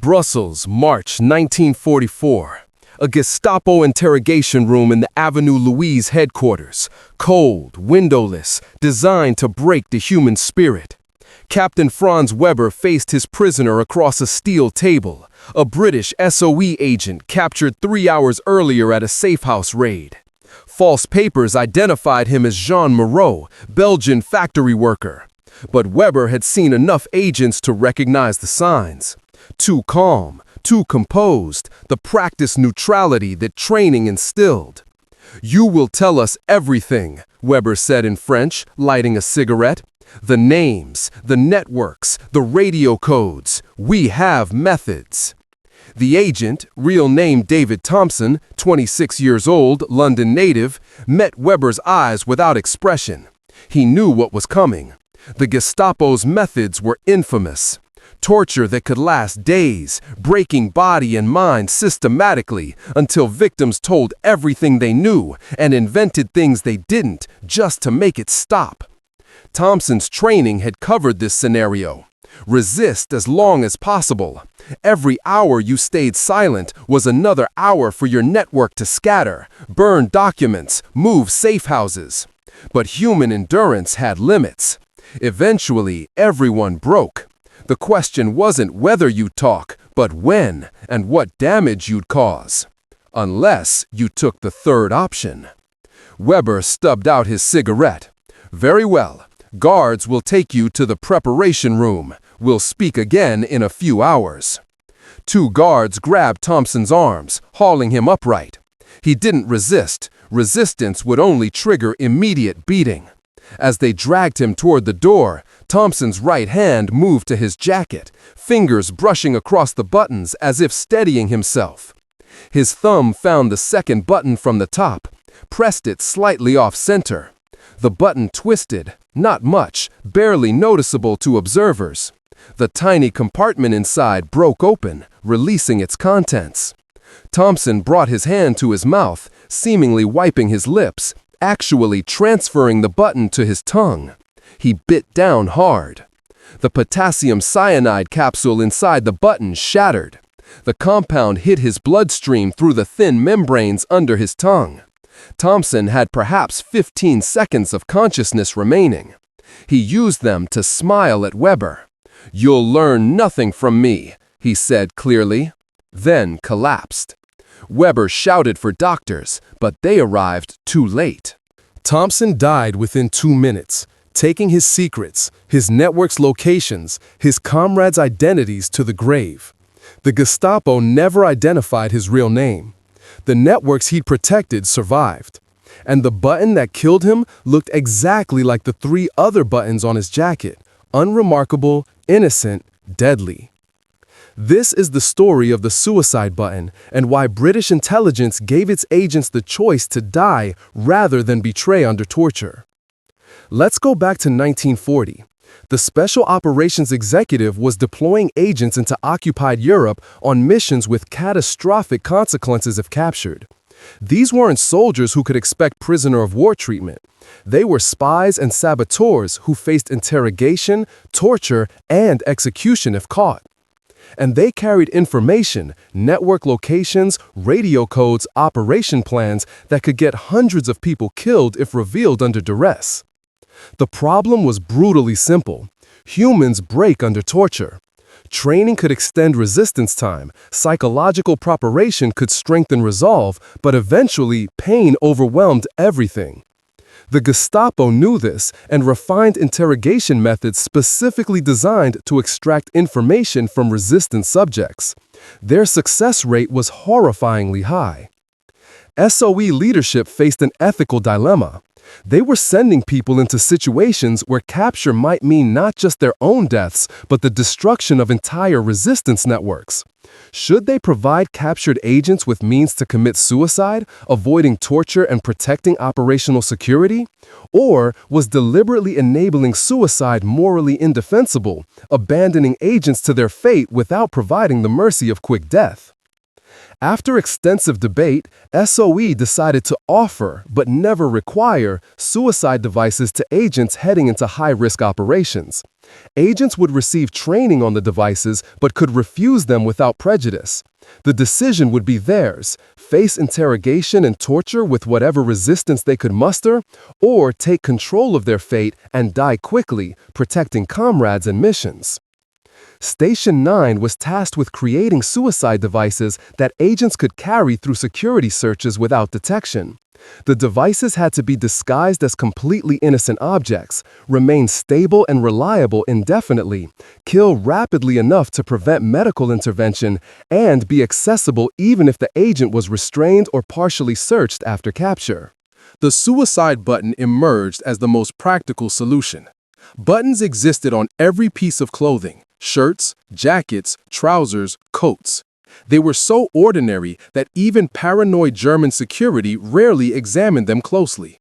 Brussels, March 1944. A Gestapo interrogation room in the Avenue Louise headquarters. Cold, windowless, designed to break the human spirit. Captain Franz Weber faced his prisoner across a steel table, a British SOE agent captured 3 hours earlier at a safehouse raid. False papers identified him as Jean Moreau, Belgian factory worker. But Weber had seen enough agents to recognize the signs. Too calm, too composed, the practiced neutrality that training instilled. "You will tell us everything," Weber said in French, lighting a cigarette. "The names, the networks, the radio codes. We have methods." The agent, real name David Thompson, 26 years old, London native, met Weber's eyes without expression. He knew what was coming. The Gestapo's methods were infamous. Torture that could last days, breaking body and mind systematically until victims told everything they knew and invented things they didn't just to make it stop. Thompson's training had covered this scenario. Resist as long as possible. Every hour you stayed silent was another hour for your network to scatter, burn documents, move safe houses. But human endurance had limits. Eventually, everyone broke. The question wasn't whether you'd talk, but when and what damage you'd cause. Unless you took the third option. Weber stubbed out his cigarette. "Very well. Guards will take you to the preparation room. We'll speak again in a few hours." 2 guards grabbed Thompson's arms, hauling him upright. He didn't resist. Resistance would only trigger immediate beating. As they dragged him toward the door, Thompson's right hand moved to his jacket, fingers brushing across the buttons as if steadying himself. His thumb found the second button from the top, pressed it slightly off-center. The button twisted, not much, barely noticeable to observers. The tiny compartment inside broke open, releasing its contents. Thompson brought his hand to his mouth, seemingly wiping his lips, actually transferring the button to his tongue. He bit down hard. The potassium cyanide capsule inside the button shattered. The compound hit his bloodstream through the thin membranes under his tongue. Thompson had perhaps 15 seconds of consciousness remaining. He used them to smile at Weber. "You'll learn nothing from me," he said clearly, then collapsed. Weber shouted for doctors, but they arrived too late. Thompson died within 2 minutes, taking his secrets, his network's locations, his comrades' identities to the grave. The Gestapo never identified his real name. The networks he'd protected survived. And the button that killed him looked exactly like the 3 other buttons on his jacket. Unremarkable, innocent, deadly. This is the story of the suicide button and why British intelligence gave its agents the choice to die rather than betray under torture. Let's go back to 1940. The Special Operations Executive was deploying agents into occupied Europe on missions with catastrophic consequences if captured. These weren't soldiers who could expect prisoner of war treatment. They were spies and saboteurs who faced interrogation, torture, and execution if caught. And they carried information, network locations, radio codes, operation plans that could get hundreds of people killed if revealed under duress. The problem was brutally simple. Humans break under torture. Training could extend resistance time, psychological preparation could strengthen resolve, but eventually pain overwhelmed everything. The Gestapo knew this and refined interrogation methods specifically designed to extract information from resistant subjects. Their success rate was horrifyingly high. SOE leadership faced an ethical dilemma. They were sending people into situations where capture might mean not just their own deaths, but the destruction of entire resistance networks. Should they provide captured agents with means to commit suicide, avoiding torture and protecting operational security? Or was deliberately enabling suicide morally indefensible, abandoning agents to their fate without providing the mercy of quick death? After extensive debate, SOE decided to offer, but never require, suicide devices to agents heading into high-risk operations. Agents would receive training on the devices, but could refuse them without prejudice. The decision would be theirs: face interrogation and torture with whatever resistance they could muster, or take control of their fate and die quickly, protecting comrades and missions. Station 9 was tasked with creating suicide devices that agents could carry through security searches without detection. The devices had to be disguised as completely innocent objects, remain stable and reliable indefinitely, kill rapidly enough to prevent medical intervention, and be accessible even if the agent was restrained or partially searched after capture. The suicide button emerged as the most practical solution. Buttons existed on every piece of clothing: shirts, jackets, trousers, coats. They were so ordinary that even paranoid German security rarely examined them closely.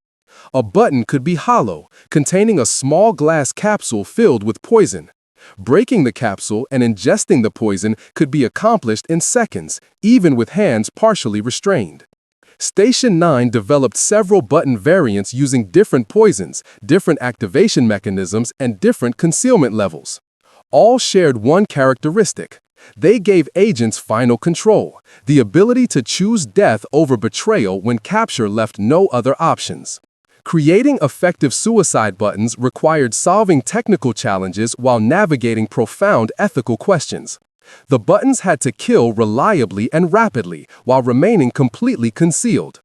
A button could be hollow, containing a small glass capsule filled with poison. Breaking the capsule and ingesting the poison could be accomplished in seconds, even with hands partially restrained. Station 9 developed several button variants using different poisons, different activation mechanisms, and different concealment levels. All shared one characteristic: they gave agents final control, the ability to choose death over betrayal when capture left no other options. Creating effective suicide buttons required solving technical challenges while navigating profound ethical questions. The buttons had to kill reliably and rapidly while remaining completely concealed.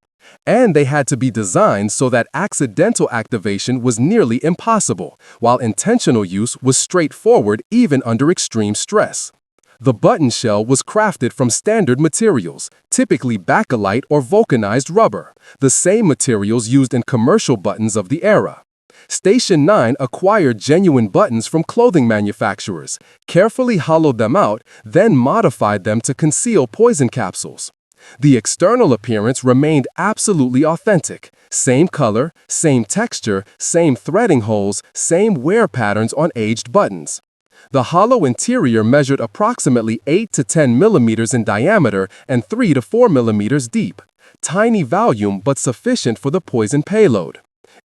And they had to be designed so that accidental activation was nearly impossible, while intentional use was straightforward even under extreme stress. The button shell was crafted from standard materials, typically bakelite or vulcanized rubber, the same materials used in commercial buttons of the era. Station 9 acquired genuine buttons from clothing manufacturers, carefully hollowed them out, then modified them to conceal poison capsules. The external appearance remained absolutely authentic: same color, same texture, same threading holes, same wear patterns on aged buttons. The hollow interior measured approximately 8 to 10 millimeters in diameter and 3 to 4 millimeters deep. Tiny volume but sufficient for the poison payload.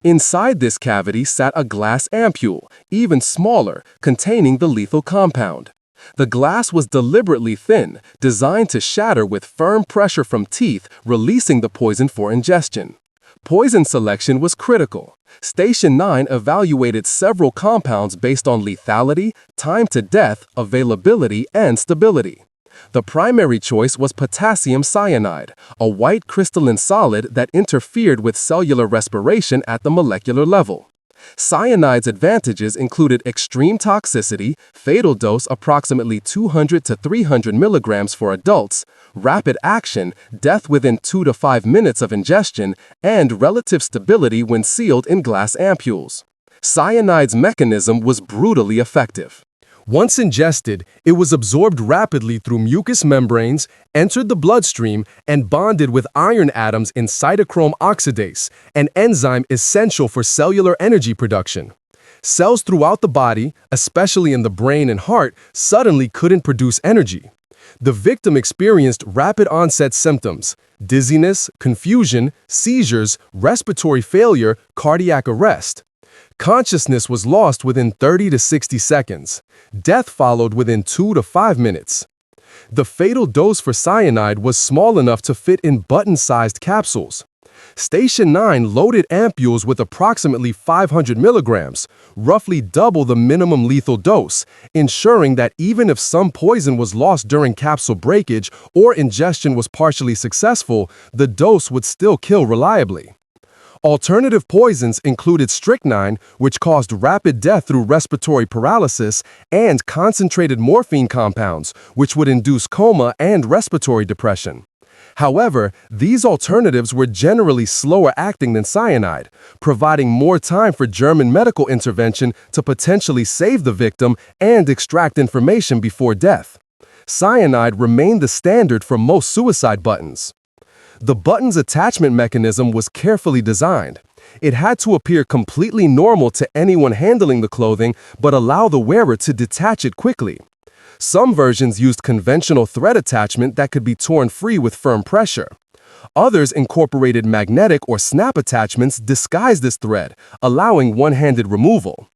Inside this cavity sat a glass ampule, even smaller, containing the lethal compound. The glass was deliberately thin, designed to shatter with firm pressure from teeth, releasing the poison for ingestion. Poison selection was critical. Station 9 evaluated several compounds based on lethality, time to death, availability, and stability. The primary choice was potassium cyanide, a white crystalline solid that interfered with cellular respiration at the molecular level. Cyanide's advantages included extreme toxicity, fatal dose approximately 200 to 300 milligrams for adults, rapid action, death within 2 to 5 minutes of ingestion, and relative stability when sealed in glass ampules. Cyanide's mechanism was brutally effective. Once ingested, it was absorbed rapidly through mucous membranes, entered the bloodstream, and bonded with iron atoms in cytochrome oxidase, an enzyme essential for cellular energy production. Cells throughout the body, especially in the brain and heart, suddenly couldn't produce energy. The victim experienced rapid onset symptoms: dizziness, confusion, seizures, respiratory failure, cardiac arrest. Consciousness was lost within 30 to 60 seconds. Death followed within 2 to 5 minutes. The fatal dose for cyanide was small enough to fit in button-sized capsules. Station 9 loaded ampules with approximately 500 milligrams, roughly double the minimum lethal dose, ensuring that even if some poison was lost during capsule breakage or ingestion was partially successful, the dose would still kill reliably. Alternative poisons included strychnine, which caused rapid death through respiratory paralysis, and concentrated morphine compounds, which would induce coma and respiratory depression. However, these alternatives were generally slower acting than cyanide, providing more time for German medical intervention to potentially save the victim and extract information before death. Cyanide remained the standard for most suicide buttons. The button's attachment mechanism was carefully designed. It had to appear completely normal to anyone handling the clothing, but allow the wearer to detach it quickly. Some versions used conventional thread attachment that could be torn free with firm pressure. Others incorporated magnetic or snap attachments disguised as thread, allowing one-handed removal.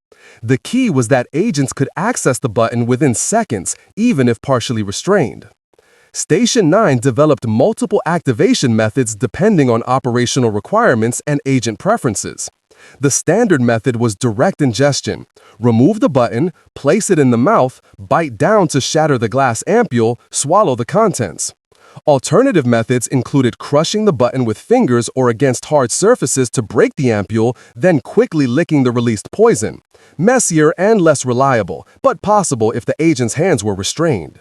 The key was that agents could access the button within seconds, even if partially restrained. Station 9 developed multiple activation methods depending on operational requirements and agent preferences. The standard method was direct ingestion. Remove the button, place it in the mouth, bite down to shatter the glass ampule, swallow the contents. Alternative methods included crushing the button with fingers or against hard surfaces to break the ampule, then quickly licking the released poison. Messier and less reliable, but possible if the agent's hands were restrained.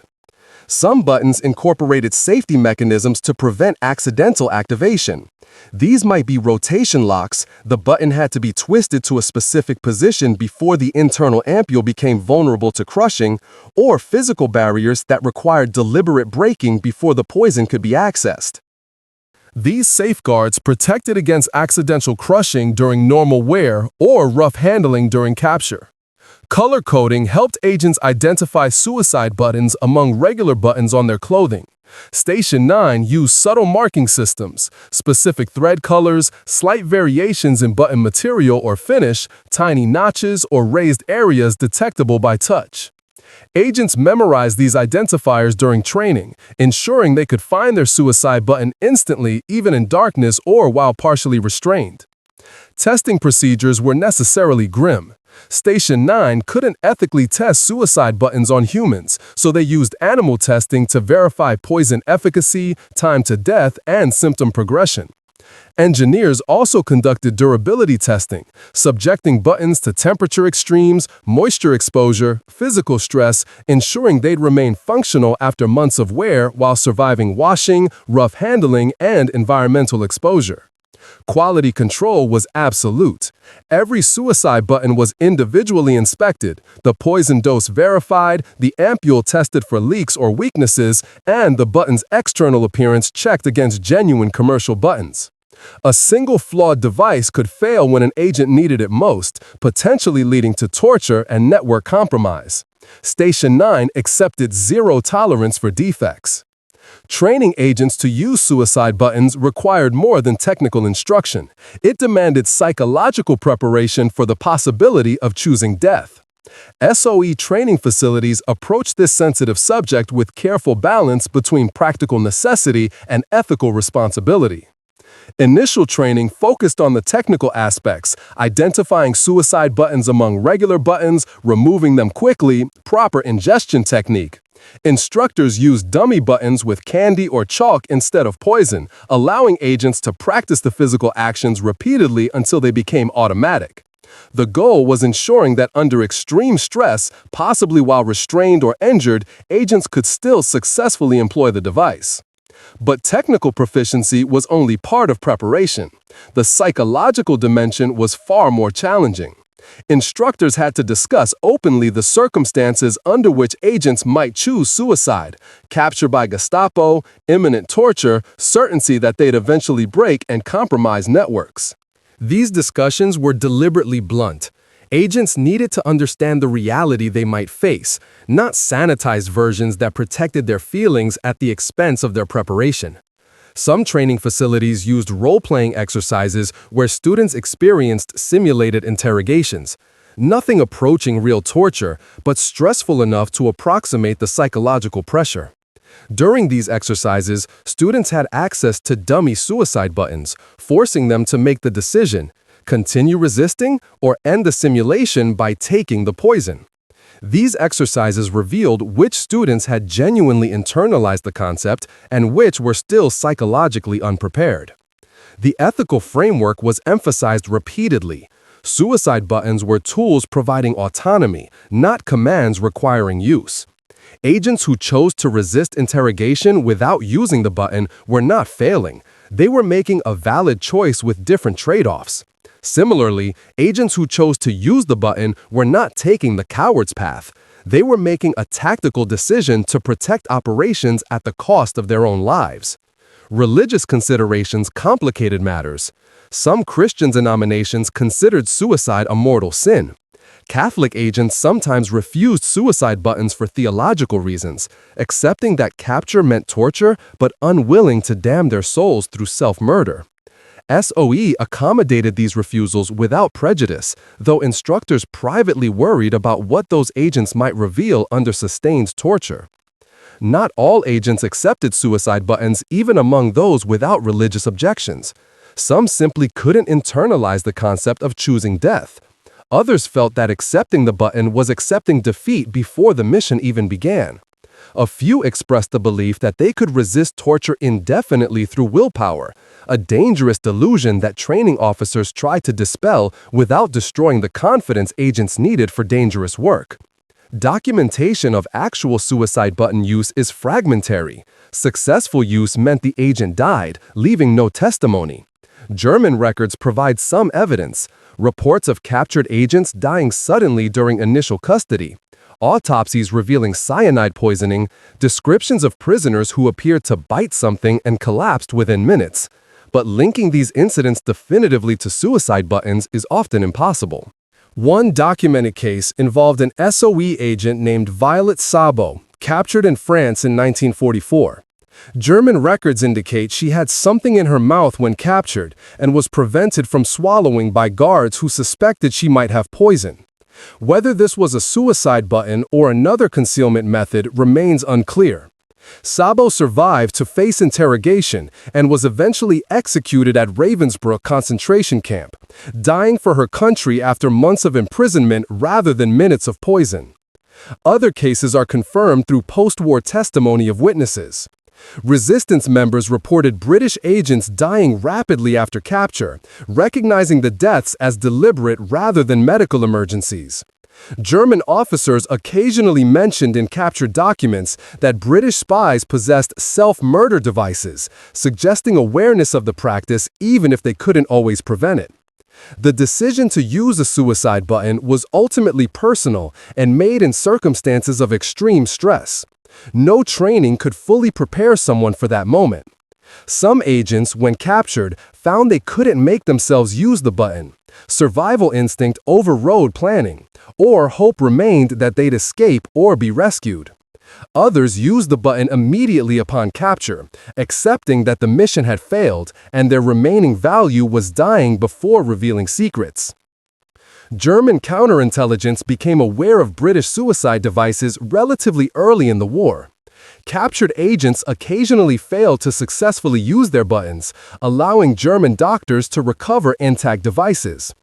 Some buttons incorporated safety mechanisms to prevent accidental activation. These might be rotation locks. The button had to be twisted to a specific position before the internal ampule became vulnerable to crushing, or physical barriers that required deliberate breaking before the poison could be accessed. These safeguards protected against accidental crushing during normal wear or rough handling during capture. Color coding helped agents identify suicide buttons among regular buttons on their clothing. Station 9 used subtle marking systems, specific thread colors, slight variations in button material or finish, tiny notches, or raised areas detectable by touch. Agents memorized these identifiers during training, ensuring they could find their suicide button instantly, even in darkness or while partially restrained. Testing procedures were necessarily grim. Station 9 couldn't ethically test suicide buttons on humans, so they used animal testing to verify poison efficacy, time to death, and symptom progression. Engineers also conducted durability testing, subjecting buttons to temperature extremes, moisture exposure, physical stress, ensuring they'd remain functional after months of wear while surviving washing, rough handling, and environmental exposure. Quality control was absolute. Every suicide button was individually inspected, the poison dose verified, the ampule tested for leaks or weaknesses, and the button's external appearance checked against genuine commercial buttons. A single flawed device could fail when an agent needed it most, potentially leading to torture and network compromise. Station 9 accepted zero tolerance for defects. Training agents to use suicide buttons required more than technical instruction. It demanded psychological preparation for the possibility of choosing death. SOE training facilities approached this sensitive subject with careful balance between practical necessity and ethical responsibility. Initial training focused on the technical aspects, identifying suicide buttons among regular buttons, removing them quickly, proper ingestion technique. Instructors used dummy buttons with candy or chalk instead of poison, allowing agents to practice the physical actions repeatedly until they became automatic. The goal was ensuring that under extreme stress, possibly while restrained or injured, agents could still successfully employ the device. But technical proficiency was only part of preparation. The psychological dimension was far more challenging. Instructors had to discuss openly the circumstances under which agents might choose suicide: capture by Gestapo, imminent torture, certainty that they'd eventually break and compromise networks. These discussions were deliberately blunt. Agents needed to understand the reality they might face, not sanitized versions that protected their feelings at the expense of their preparation. Some training facilities used role-playing exercises where students experienced simulated interrogations. Nothing approaching real torture, but stressful enough to approximate the psychological pressure. During these exercises, students had access to dummy suicide buttons, forcing them to make the decision: continue resisting or end the simulation by taking the poison. These exercises revealed which students had genuinely internalized the concept and which were still psychologically unprepared. The ethical framework was emphasized repeatedly. Suicide buttons were tools providing autonomy, not commands requiring use. Agents who chose to resist interrogation without using the button were not failing. They were making a valid choice with different trade-offs. Similarly, agents who chose to use the button were not taking the coward's path. They were making a tactical decision to protect operations at the cost of their own lives. Religious considerations complicated matters. Some Christian denominations considered suicide a mortal sin. Catholic agents sometimes refused suicide buttons for theological reasons, accepting that capture meant torture but unwilling to damn their souls through self-murder. SOE accommodated these refusals without prejudice, though instructors privately worried about what those agents might reveal under sustained torture. Not all agents accepted suicide buttons, even among those without religious objections. Some simply couldn't internalize the concept of choosing death. Others felt that accepting the button was accepting defeat before the mission even began. A few expressed the belief that they could resist torture indefinitely through willpower, a dangerous delusion that training officers tried to dispel without destroying the confidence agents needed for dangerous work. Documentation of actual suicide button use is fragmentary. Successful use meant the agent died, leaving no testimony. German records provide some evidence. Reports of captured agents dying suddenly during initial custody, autopsies revealing cyanide poisoning, descriptions of prisoners who appeared to bite something and collapsed within minutes. But linking these incidents definitively to suicide buttons is often impossible. One documented case involved an SOE agent named Violet Sabo, captured in France in 1944. German records indicate she had something in her mouth when captured and was prevented from swallowing by guards who suspected she might have poison. Whether this was a suicide button or another concealment method remains unclear. Sabo survived to face interrogation and was eventually executed at Ravensbrück concentration camp, dying for her country after months of imprisonment rather than minutes of poison. Other cases are confirmed through post-war testimony of witnesses. Resistance members reported British agents dying rapidly after capture, recognizing the deaths as deliberate rather than medical emergencies. German officers occasionally mentioned in captured documents that British spies possessed self-murder devices, suggesting awareness of the practice even if they couldn't always prevent it. The decision to use a suicide button was ultimately personal and made in circumstances of extreme stress. No training could fully prepare someone for that moment. Some agents, when captured, found they couldn't make themselves use the button. Survival instinct overrode planning, or hope remained that they'd escape or be rescued. Others used the button immediately upon capture, accepting that the mission had failed and their remaining value was dying before revealing secrets. German counterintelligence became aware of British suicide devices relatively early in the war. Captured agents occasionally failed to successfully use their buttons, allowing German doctors to recover intact devices.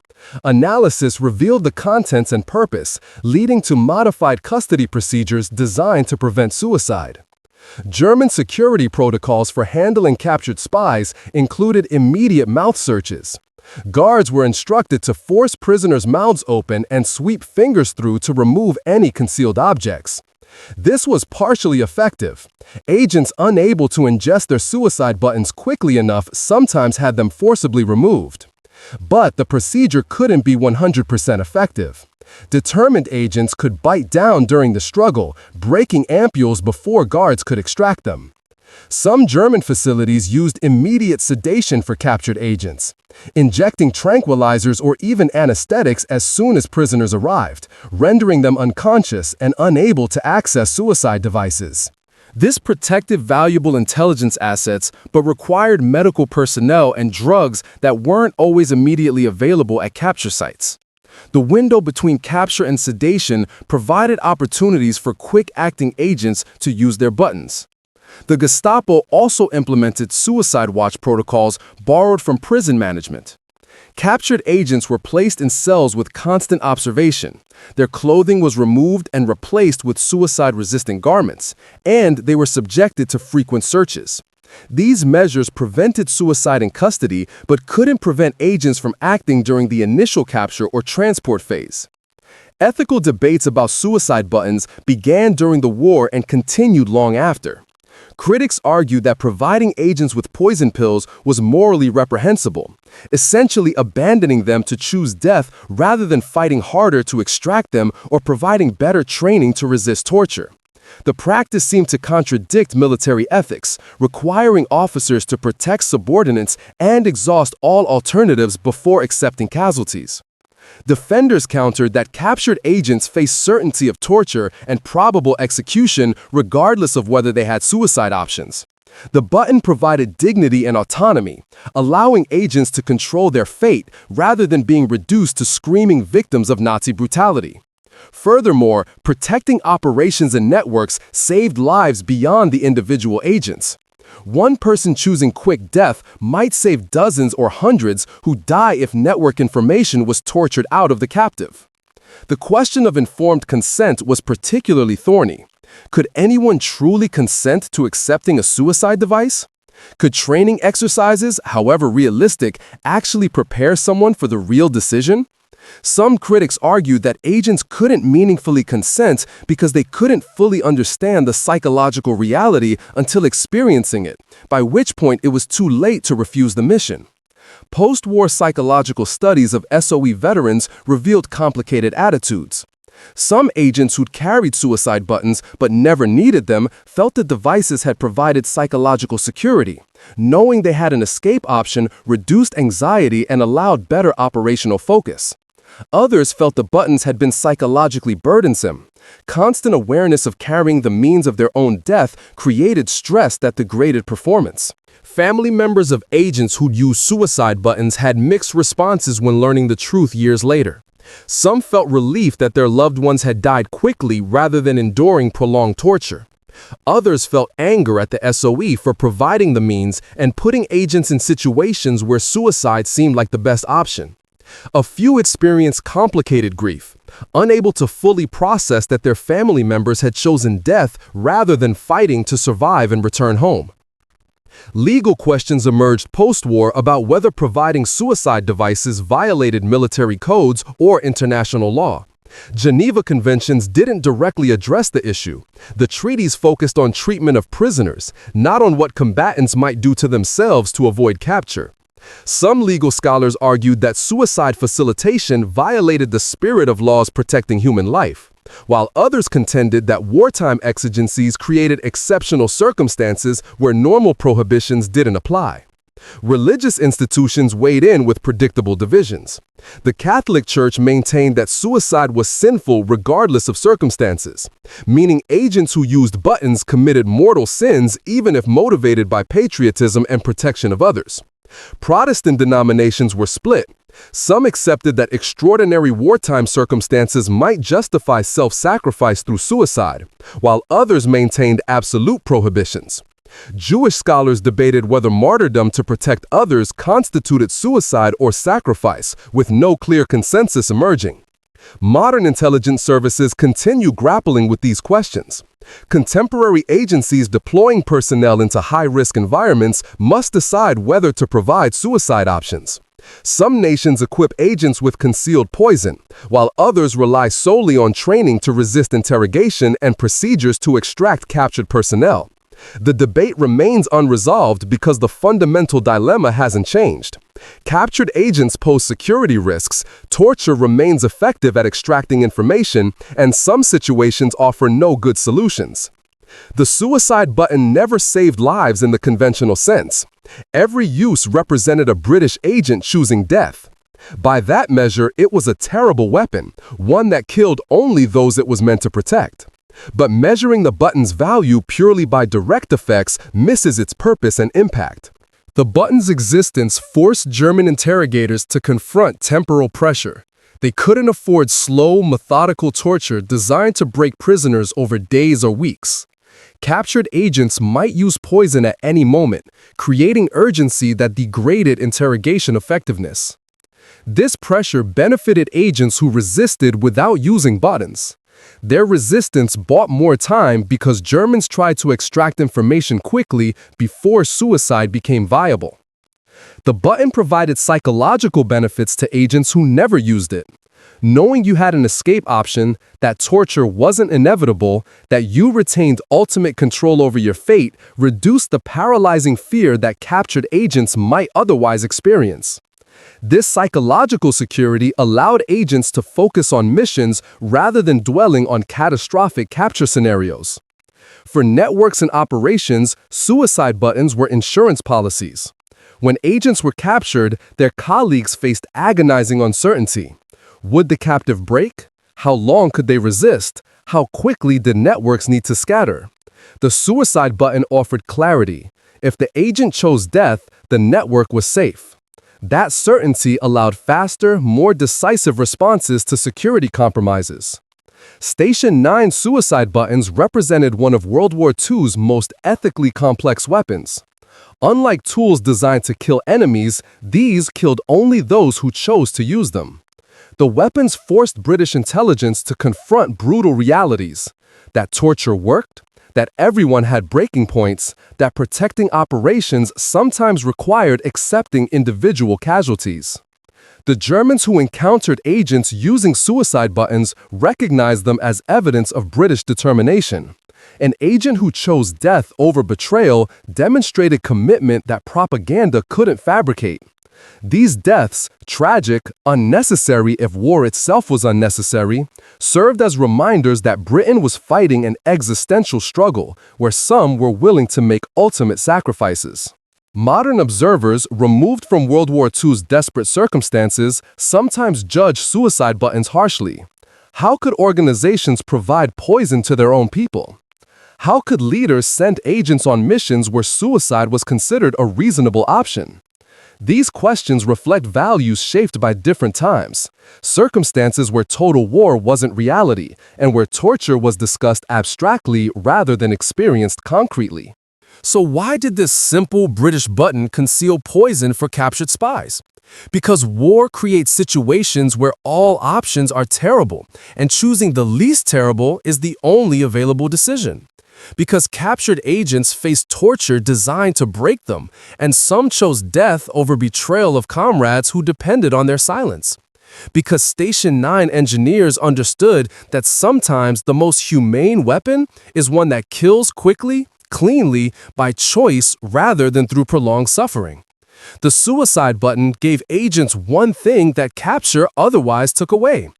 Analysis revealed the contents and purpose, leading to modified custody procedures designed to prevent suicide. German security protocols for handling captured spies included immediate mouth searches. Guards were instructed to force prisoners' mouths open and sweep fingers through to remove any concealed objects. This was partially effective. Agents unable to ingest their suicide buttons quickly enough sometimes had them forcibly removed. But the procedure couldn't be 100% effective. Determined agents could bite down during the struggle, breaking ampules before guards could extract them. Some German facilities used immediate sedation for captured agents, injecting tranquilizers or even anesthetics as soon as prisoners arrived, rendering them unconscious and unable to access suicide devices. This protected valuable intelligence assets but required medical personnel and drugs that weren't always immediately available at capture sites. The window between capture and sedation provided opportunities for quick-acting agents to use their buttons. The Gestapo also implemented suicide watch protocols borrowed from prison management. Captured agents were placed in cells with constant observation. Their clothing was removed and replaced with suicide-resistant garments, and they were subjected to frequent searches. These measures prevented suicide in custody but couldn't prevent agents from acting during the initial capture or transport phase. Ethical debates about suicide buttons began during the war and continued long after. Critics argued that providing agents with poison pills was morally reprehensible, essentially abandoning them to choose death rather than fighting harder to extract them or providing better training to resist torture. The practice seemed to contradict military ethics, requiring officers to protect subordinates and exhaust all alternatives before accepting casualties. Defenders countered that captured agents faced certainty of torture and probable execution regardless of whether they had suicide options. The button provided dignity and autonomy, allowing agents to control their fate rather than being reduced to screaming victims of Nazi brutality. Furthermore, protecting operations and networks saved lives beyond the individual agents. One person choosing quick death might save dozens or hundreds who die if network information was tortured out of the captive. The question of informed consent was particularly thorny. Could anyone truly consent to accepting a suicide device? Could training exercises, however realistic, actually prepare someone for the real decision? Some critics argued that agents couldn't meaningfully consent because they couldn't fully understand the psychological reality until experiencing it, by which point it was too late to refuse the mission. Post-war psychological studies of SOE veterans revealed complicated attitudes. Some agents who'd carried suicide buttons but never needed them felt the devices had provided psychological security. Knowing they had an escape option reduced anxiety and allowed better operational focus. Others felt the buttons had been psychologically burdensome. Constant awareness of carrying the means of their own death created stress that degraded performance. Family members of agents who'd used suicide buttons had mixed responses when learning the truth years later. Some felt relief that their loved ones had died quickly rather than enduring prolonged torture. Others felt anger at the SOE for providing the means and putting agents in situations where suicide seemed like the best option. A few experienced complicated grief, unable to fully process that their family members had chosen death rather than fighting to survive and return home. Legal questions emerged post-war about whether providing suicide devices violated military codes or international law. Geneva Conventions didn't directly address the issue. The treaties focused on treatment of prisoners, not on what combatants might do to themselves to avoid capture. Some legal scholars argued that suicide facilitation violated the spirit of laws protecting human life, while others contended that wartime exigencies created exceptional circumstances where normal prohibitions didn't apply. Religious institutions weighed in with predictable divisions. The Catholic Church maintained that suicide was sinful regardless of circumstances, meaning agents who used buttons committed mortal sins even if motivated by patriotism and protection of others. Protestant denominations were split. Some accepted that extraordinary wartime circumstances might justify self-sacrifice through suicide, while others maintained absolute prohibitions. Jewish scholars debated whether martyrdom to protect others constituted suicide or sacrifice, with no clear consensus emerging. Modern intelligence services continue grappling with these questions. Contemporary agencies deploying personnel into high-risk environments must decide whether to provide suicide options. Some nations equip agents with concealed poison, while others rely solely on training to resist interrogation and procedures to extract captured personnel. The debate remains unresolved because the fundamental dilemma hasn't changed. Captured agents pose security risks, torture remains effective at extracting information, and some situations offer no good solutions. The suicide button never saved lives in the conventional sense. Every use represented a British agent choosing death. By that measure, it was a terrible weapon, one that killed only those it was meant to protect. But measuring the button's value purely by direct effects misses its purpose and impact. The button's existence forced German interrogators to confront temporal pressure. They couldn't afford slow, methodical torture designed to break prisoners over days or weeks. Captured agents might use poison at any moment, creating urgency that degraded interrogation effectiveness. This pressure benefited agents who resisted without using buttons. Their resistance bought more time because Germans tried to extract information quickly before suicide became viable. The button provided psychological benefits to agents who never used it. Knowing you had an escape option, that torture wasn't inevitable, that you retained ultimate control over your fate, reduced the paralyzing fear that captured agents might otherwise experience. This psychological security allowed agents to focus on missions rather than dwelling on catastrophic capture scenarios. For networks and operations, suicide buttons were insurance policies. When agents were captured, their colleagues faced agonizing uncertainty. Would the captive break? How long could they resist? How quickly did networks need to scatter? The suicide button offered clarity. If the agent chose death, the network was safe. That certainty allowed faster, more decisive responses to security compromises. Station 9 suicide buttons represented one of World War II's most ethically complex weapons. Unlike tools designed to kill enemies, these killed only those who chose to use them. The weapons forced British intelligence to confront brutal realities: that torture worked, that everyone had breaking points, that protecting operations sometimes required accepting individual casualties. The Germans who encountered agents using suicide buttons recognized them as evidence of British determination. An agent who chose death over betrayal demonstrated commitment that propaganda couldn't fabricate. These deaths, tragic, unnecessary if war itself was unnecessary, served as reminders that Britain was fighting an existential struggle where some were willing to make ultimate sacrifices. Modern observers, removed from World War II's desperate circumstances, sometimes judge suicide buttons harshly. How could organizations provide poison to their own people? How could leaders send agents on missions where suicide was considered a reasonable option? These questions reflect values shaped by different times, circumstances where total war wasn't reality, and where torture was discussed abstractly rather than experienced concretely. So why did this simple British button conceal poison for captured spies? Because war creates situations where all options are terrible, and choosing the least terrible is the only available decision. Because captured agents faced torture designed to break them, and some chose death over betrayal of comrades who depended on their silence. Because Station 9 engineers understood that sometimes the most humane weapon is one that kills quickly, cleanly, by choice rather than through prolonged suffering. The suicide button gave agents one thing that capture otherwise took away.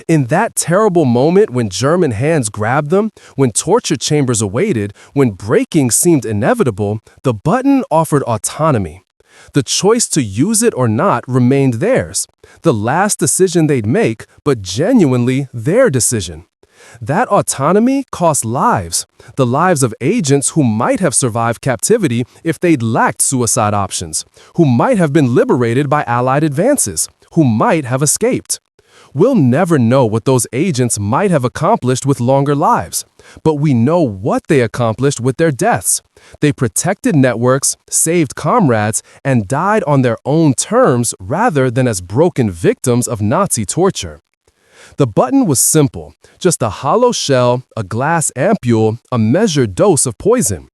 In that terrible moment when German hands grabbed them, when torture chambers awaited, when breaking seemed inevitable, the button offered autonomy. The choice to use it or not remained theirs. The last decision they'd make, but genuinely their decision. That autonomy cost lives, the lives of agents who might have survived captivity if they'd lacked suicide options, who might have been liberated by Allied advances, who might have escaped. We'll never know what those agents might have accomplished with longer lives, but we know what they accomplished with their deaths. They protected networks, saved comrades, and died on their own terms rather than as broken victims of Nazi torture. The button was simple, just a hollow shell, a glass ampule, a measured dose of poison.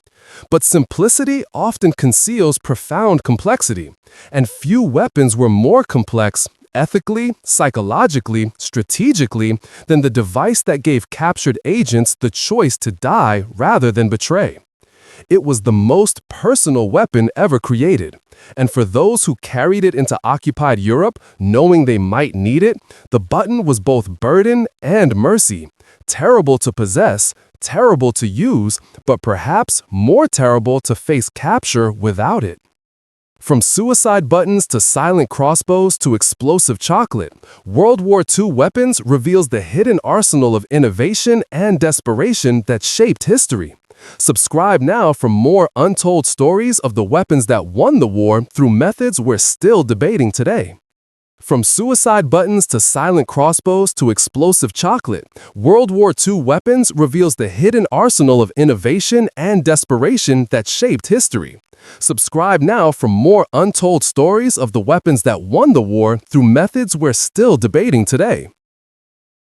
But simplicity often conceals profound complexity, and few weapons were more complex, ethically, psychologically, strategically, than the device that gave captured agents the choice to die rather than betray. It was the most personal weapon ever created, and for those who carried it into occupied Europe, knowing they might need it, the button was both burden and mercy, terrible to possess, terrible to use, but perhaps more terrible to face capture without it. From suicide buttons to silent crossbows to explosive chocolate, World War II weapons reveals the hidden arsenal of innovation and desperation that shaped history. Subscribe now for more untold stories of the weapons that won the war through methods we're still debating today. From suicide buttons to silent crossbows to explosive chocolate, World War II weapons reveals the hidden arsenal of innovation and desperation that shaped history. Subscribe now for more untold stories of the weapons that won the war through methods we're still debating today.